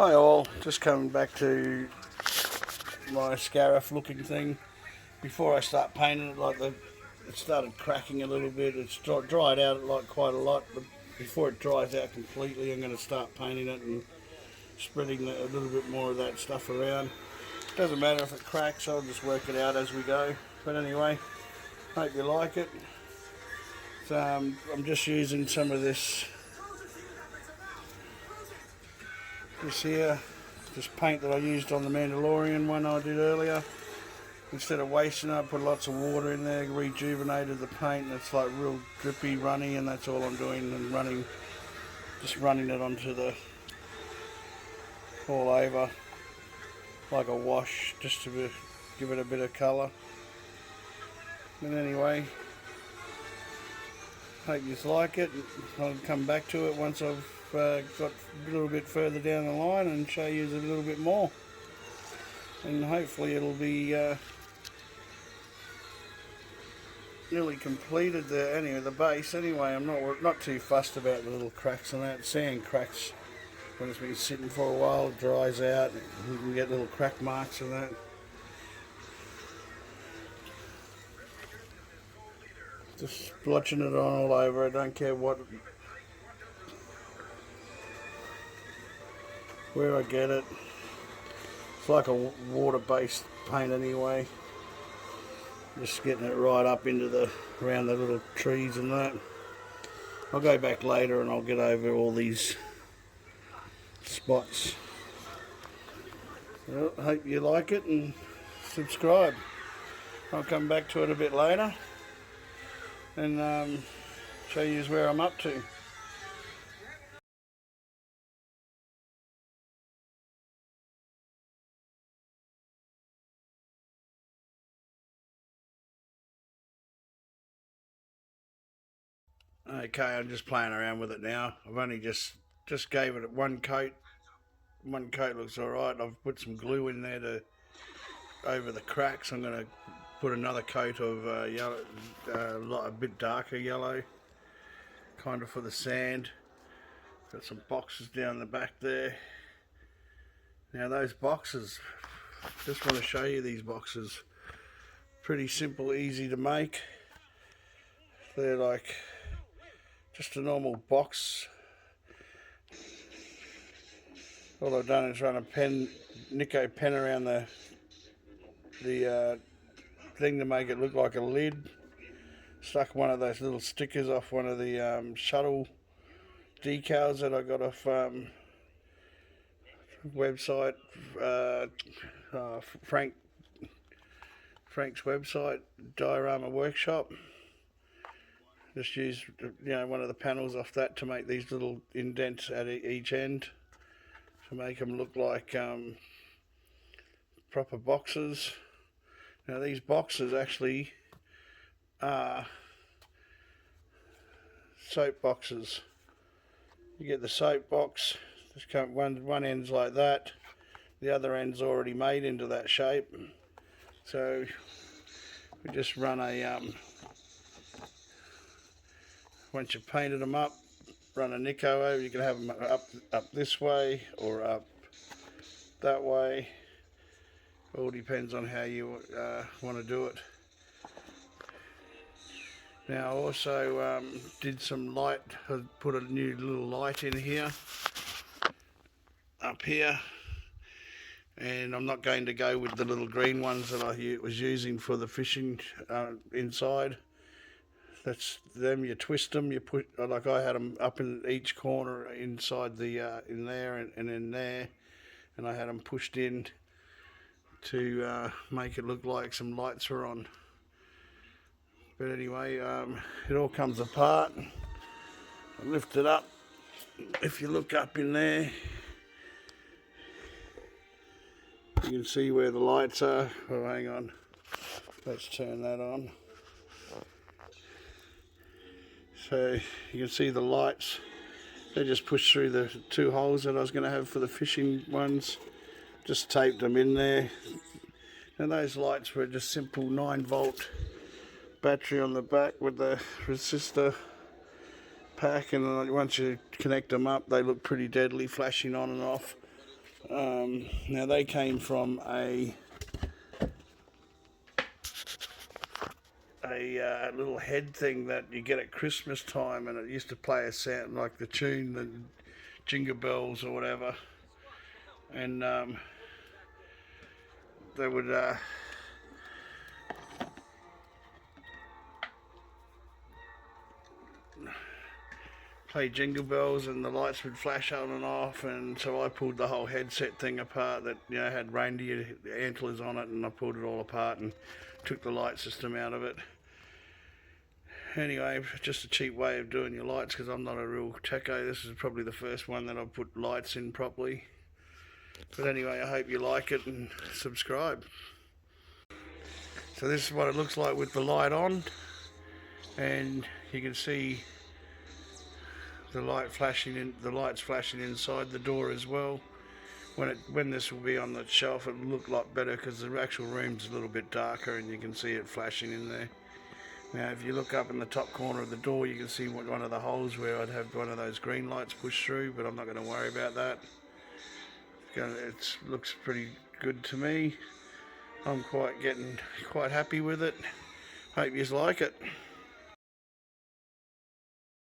Hi all, just coming back to my scarif looking thing. Before I start painting it, it started cracking a little bit. It's dried out like quite a lot, but before it dries out completely, I'm going to start painting it and spreading a little bit more of that stuff around. Doesn't matter if it cracks, I'll just work it out as we go. But anyway, hope you like it. So, I'm just using some of this here, this paint that I used on the Mandalorian one I did earlier. Instead of wasting it, I put lots of water in there, rejuvenated the paint, and it's like real drippy, runny, and that's all I'm doing, and just running it onto the, all over, like a wash, just to give it a bit of colour. But anyway, hope you like it. I'll come back to it once I've got a little bit further down the line and show you a little bit more. And hopefully it'll be nearly completed the base anyway. I'm not too fussed about the little cracks and that. Sand cracks when it's been sitting for a while, it dries out, you can get little crack marks and that. Just splotching it on all over, I don't care where I get it. It's like a water-based paint anyway. Just getting it right up around the little trees and that. I'll go back later and I'll get over all these spots. Well, hope you like it and subscribe. I'll come back to it a bit later and show you where I'm up to. Okay, I'm just playing around with it now. I've only just gave it one coat. One coat looks alright. I've put some glue in there over the cracks. I'm going to put another coat of yellow, a bit darker yellow, kind of for the sand. Got some boxes down the back there. Now those boxes, just want to show you these boxes. Pretty simple, easy to make. They're like just a normal box. All I've done is run a Nico pen around the thing to make it look like a lid. Stuck one of those little stickers off one of the shuttle decals that I got off website, Frank's website, Diorama Workshop. Just used one of the panels off that to make these little indents at each end to make them look like proper boxes. Now these boxes actually are soap boxes. You get the soap box, one end's like that, the other end's already made into that shape. So we just run once you've painted them up, run a Nico over. You can have them up this way or up that way. All depends on how you want to do it. Now I also did some light. I put a new little light in here, up here, and I'm not going to go with the little green ones that I was using for the fishing inside. That's them. You twist them. You put, like I had them up in each corner inside the in there and in there, and I had them pushed in to make it look like some lights were on. But anyway, it all comes apart. I lift it up. If you look up in there, you can see where the lights are. Oh, hang on. Let's turn that on. So you can see the lights. They just pushed through the two holes that I was going to have for the fishing ones. Just taped them in there. And those lights were just simple 9-volt battery on the back with the resistor pack, and once you connect them up they look pretty deadly, flashing on and off. Now they came from a little head thing that you get at Christmas time, and it used to play a sound like the tune, the Jingle Bells or whatever, and they would play Jingle Bells and the lights would flash on and off, and so I pulled the whole headset thing apart that, you know, had reindeer antlers on it, and I pulled it all apart and took the light system out of it. Anyway, just a cheap way of doing your lights, because I'm not a real techo. This is probably the first one that I've put lights in properly. But anyway, I hope you like it and subscribe. So this is what it looks like with the light on, and you can see the lights flashing inside the door as well. When this will be on the shelf, it'll look a lot better because the actual room's a little bit darker, and you can see it flashing in there. Now if you look up in the top corner of the door, you can see one of the holes where I'd have one of those green lights pushed through, but I'm not going to worry about that. It looks pretty good to me. I'm quite happy with it. Hope you like it.